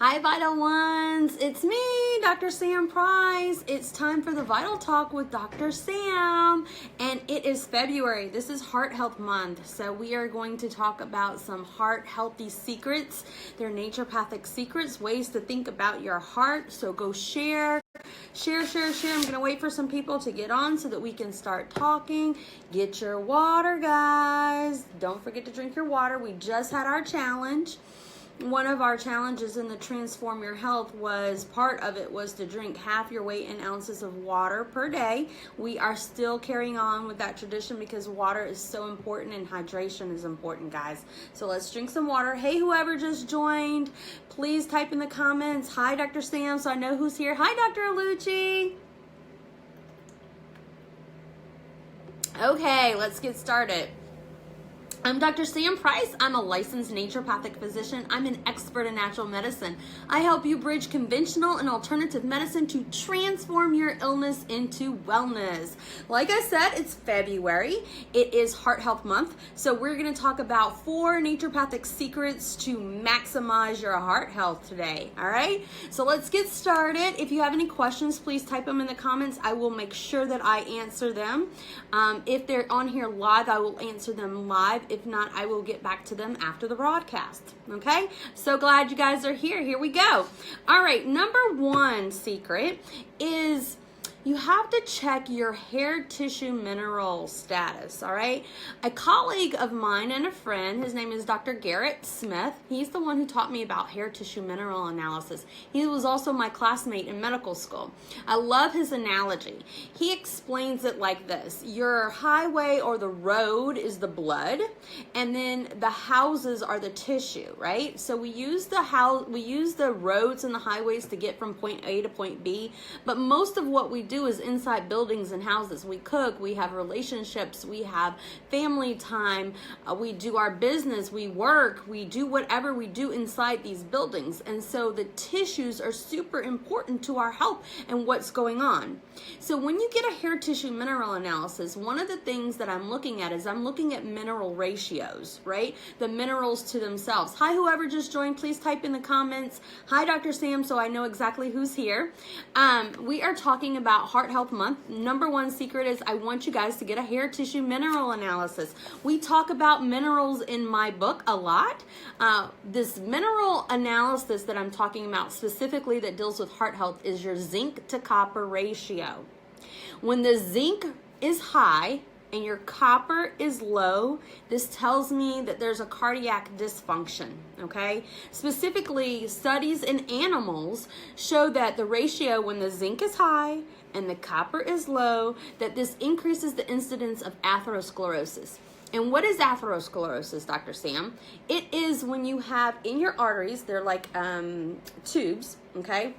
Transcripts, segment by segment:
Hi, Vital Ones. It's me, Dr. Sam Price. It's time for the Vital Talk with Dr. Sam, and it is February. This is Heart Health Month, so we are going to talk about some heart healthy secrets. They're naturopathic secrets, ways to think about your heart. So go share. I'm going to wait for some people to get on so that we can start talking. Get your water, guys. Don't forget to drink your water. We just had our challenge. One of our challenges in the Transform Your Health part of it was to drink half your weight in ounces of water per day. We are still carrying on with that tradition because water is so important and hydration is important, guys. So let's drink some water. Hey, whoever just joined, please type in the comments, hi, Dr. Sam, so I know who's here. Hi, Dr. Alucci. Okay, let's get started. I'm Dr. Sam Price. I'm a licensed naturopathic physician. I'm an expert in natural medicine. I help you bridge conventional and alternative medicine to transform your illness into wellness. Like I said, it's February. It is Heart Health Month. So we're going to talk about 4 naturopathic secrets to maximize your heart health today. All right. So let's get started. If you have any questions, please type them in the comments. I will make sure that I answer them. If they're on here live, I will answer them live. If not, I will get back to them after the broadcast. Okay? So glad you guys are here. Here we go. All right. Number 1 secret is you have to check your hair tissue mineral status, all right? A colleague of mine and a friend, his name is Dr. Garrett Smith. He's the one who taught me about hair tissue mineral analysis. He was also my classmate in medical school. I love his analogy. He explains it like this. Your highway or the road is the blood, and then the houses are the tissue, right? So we use the roads and the highways to get from point A to point B, but most of what we do is inside buildings and houses. We cook, we have relationships, we have family time, we do our business, we work, we do whatever we do inside these buildings. And so the tissues are super important to our health and what's going on. So when you get a hair tissue mineral analysis, one of the things that I'm looking at is I'm looking at mineral ratios, right? The minerals to themselves. Hi, whoever just joined, please type in the comments. Hi, Dr. Sam, so I know exactly who's here. We are talking about Heart Health Month. Number 1 secret is I want you guys to get a hair tissue mineral analysis. We talk about minerals in my book a lot. This mineral analysis that I'm talking about specifically that deals with heart health is your zinc to copper ratio. When the zinc is high and your copper is low, this tells me that there's a cardiac dysfunction, okay? Specifically, studies in animals show that the ratio when the zinc is high and the copper is low, that this increases the incidence of atherosclerosis. And what is atherosclerosis, Dr. Sam? It is when you have in your arteries, they're like tubes, okay?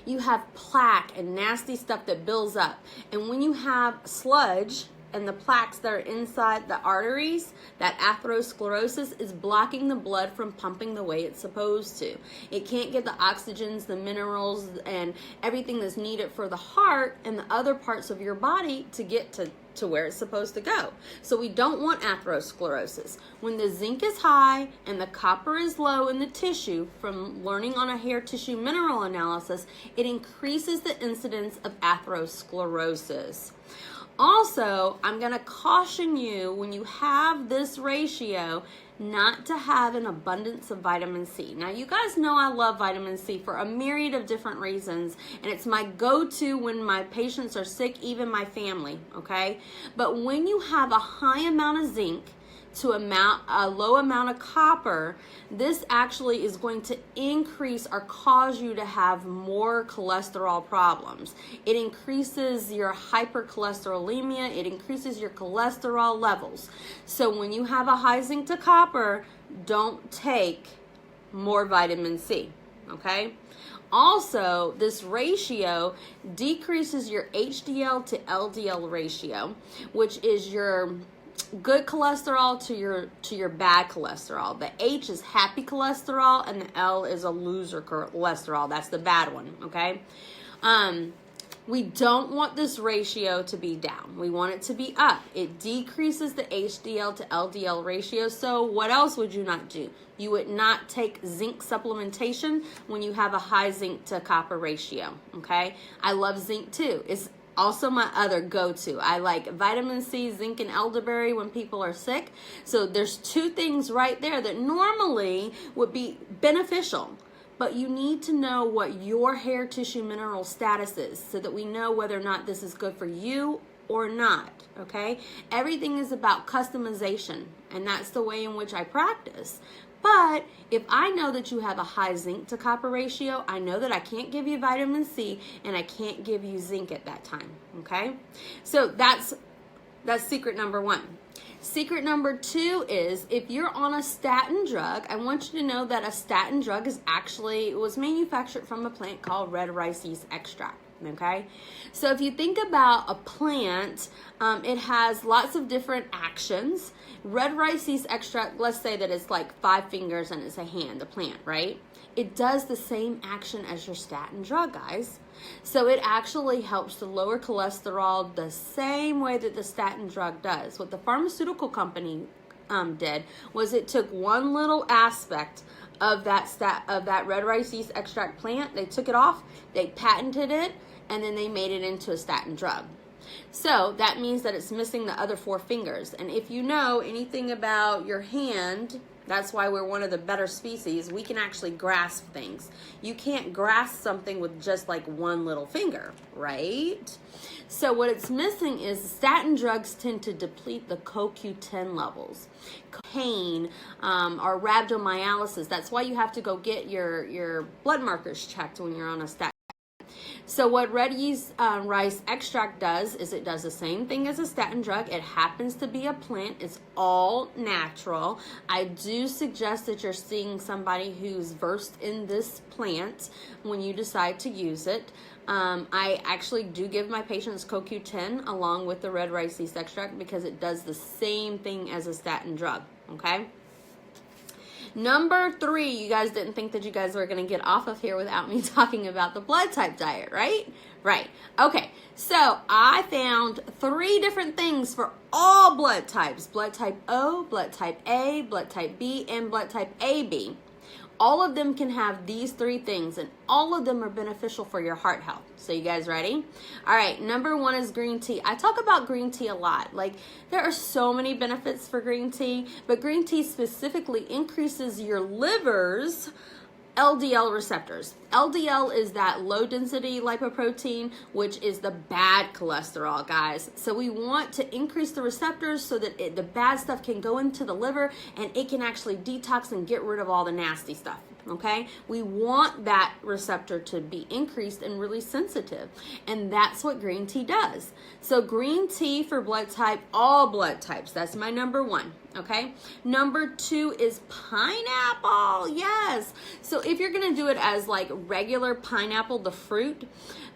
You have plaque and nasty stuff that builds up. And when you have sludge and the plaques that are inside the arteries, that atherosclerosis is blocking the blood from pumping the way it's supposed to. It can't get the oxygens, the minerals, and everything that's needed for the heart and the other parts of your body to get to where it's supposed to go. So we don't want atherosclerosis. When the zinc is high and the copper is low in the tissue, from learning on a hair tissue mineral analysis, it increases the incidence of atherosclerosis. Also, I'm going to caution you when you have this ratio not to have an abundance of vitamin C. Now, you guys know I love vitamin C for a myriad of different reasons, and it's my go-to when my patients are sick, even my family, okay? But when you have a high amount of zinc to a low amount of copper, this actually is going to increase or cause you to have more cholesterol problems. It increases your hypercholesterolemia, it increases your cholesterol levels. So when you have a high zinc to copper, don't take more vitamin C, okay? Also, this ratio decreases your HDL to LDL ratio, which is your good cholesterol to your bad cholesterol. The H is happy cholesterol and the L is a loser cholesterol. That's the bad one, okay? We don't want this ratio to be down. We want it to be up. It decreases the HDL to LDL ratio. So what else would you not do? You would not take zinc supplementation when you have a high zinc to copper ratio, okay? I love zinc too. It's also my other go-to. I like vitamin C, zinc, and elderberry when people are sick. So there's two things right there that normally would be beneficial. But you need to know what your hair tissue mineral status is so that we know whether or not this is good for you or not, okay? Everything is about customization, and that's the way in which I practice. But if I know that you have a high zinc to copper ratio, I know that I can't give you vitamin C and I can't give you zinc at that time, okay? So that's secret number one. Secret number two is if you're on a statin drug, I want you to know that a statin drug was manufactured from a plant called red rice yeast extract. Okay, so if you think about a plant, it has lots of different actions. Red rice yeast extract, let's say that it's like 5 fingers and it's a hand, a plant, right? It does the same action as your statin drug, guys. So it actually helps to lower cholesterol the same way that the statin drug does. What the pharmaceutical company did was it took one little aspect of that red rice yeast extract plant. They took it off, they patented it, and then they made it into a statin drug. So that means that it's missing the other 4 fingers. And if you know anything about your hand, that's why we're one of the better species. We can actually grasp things. You can't grasp something with just like one little finger, right? So what it's missing is statin drugs tend to deplete the CoQ10 levels. Pain or rhabdomyolysis. That's why you have to go get your blood markers checked when you're on a statin. So what red yeast rice extract does is it does the same thing as a statin drug. It happens to be a plant. It's all natural. I do suggest that you're seeing somebody who's versed in this plant when you decide to use it. I actually do give my patients CoQ10 along with the red rice yeast extract because it does the same thing as a statin drug, okay? Number 3, you guys didn't think that you guys were going to get off of here without me talking about the blood type diet, right? Right. Okay, so I found 3 different things for all blood types. Blood type O, blood type A, blood type B, and blood type AB. All of them can have these 3 things, and all of them are beneficial for your heart health. So you guys ready? All right, number 1 is green tea. I talk about green tea a lot. Like, there are so many benefits for green tea, but green tea specifically increases your liver's LDL receptors. LDL is that low density lipoprotein, which is the bad cholesterol, guys. So we want to increase the receptors so that the bad stuff can go into the liver and it can actually detox and get rid of all the nasty stuff. Okay, we want that receptor to be increased and really sensitive, and that's what green tea does. So green tea for blood type, all blood types, that's my number 1. Okay, number 2 is pineapple. Yes, so if you're gonna do it as like regular pineapple, the fruit,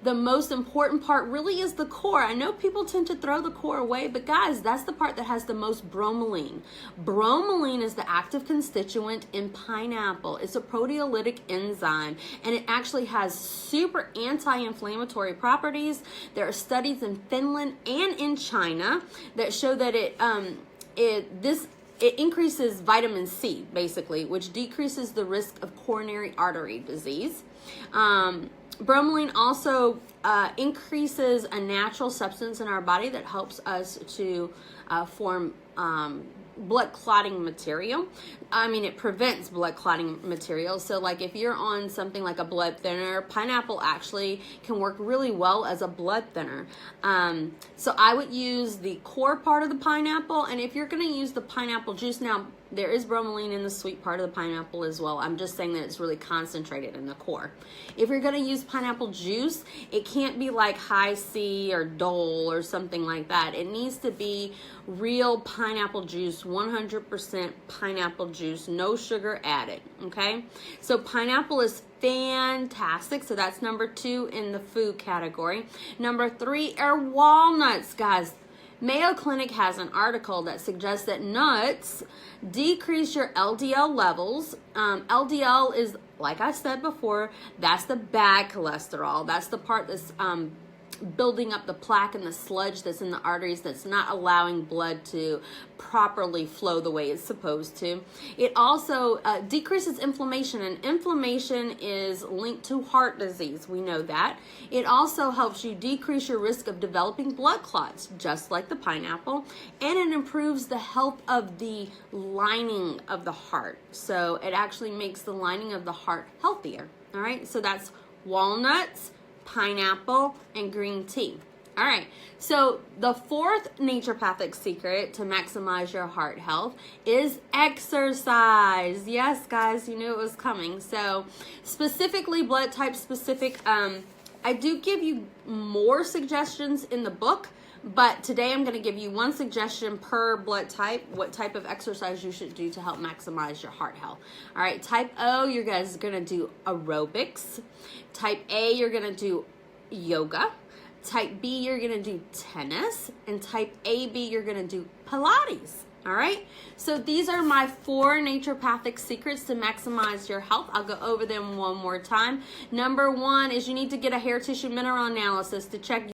the most important part really is the core. I know people tend to throw the core away, but guys, that's the part that has the most bromelain. Bromelain is the active constituent in pineapple. It's a proteolytic enzyme, and it actually has super anti-inflammatory properties. There are studies in Finland and in China that show that it increases vitamin C, basically, which decreases the risk of coronary artery disease. Bromelain also increases a natural substance in our body that helps us to form blood clotting material. I mean, it prevents blood clotting material. So like if you're on something like a blood thinner, pineapple actually can work really well as a blood thinner. So I would use the core part of the pineapple, and if you're going to use the pineapple juice, now there is bromelain in the sweet part of the pineapple as well. I'm just saying that it's really concentrated in the core. If you're going to use pineapple juice, it can't be like high C or Dole or something like that. It needs to be real pineapple juice, 100% pineapple juice, no sugar added, okay? So pineapple is fantastic. So that's number 2 in the food category. Number 3 are walnuts, guys. Mayo Clinic has an article that suggests that nuts decrease your LDL levels. LDL is, like I said before, that's the bad cholesterol. That's the part that's building up the plaque and the sludge that's in the arteries that's not allowing blood to properly flow the way it's supposed to. It also decreases inflammation, and inflammation is linked to heart disease. We know that. It also helps you decrease your risk of developing blood clots, just like the pineapple, and it improves the health of the lining of the heart. So it actually makes the lining of the heart healthier. All right, so that's walnuts, pineapple, and green tea. All right, so the fourth naturopathic secret to maximize your heart health is exercise. Yes, guys, you knew it was coming. So specifically blood type specific, I do give you more suggestions in the book, but today I'm going to give you one suggestion per blood type, what type of exercise you should do to help maximize your heart health. All right, type O, you guys are going to do aerobics. Type A, you're going to do yoga. Type B, you're going to do tennis. And type AB, you're going to do Pilates. All right, so these are my 4 naturopathic secrets to maximize your health. I'll go over them one more time. Number 1 is you need to get a hair tissue mineral analysis to check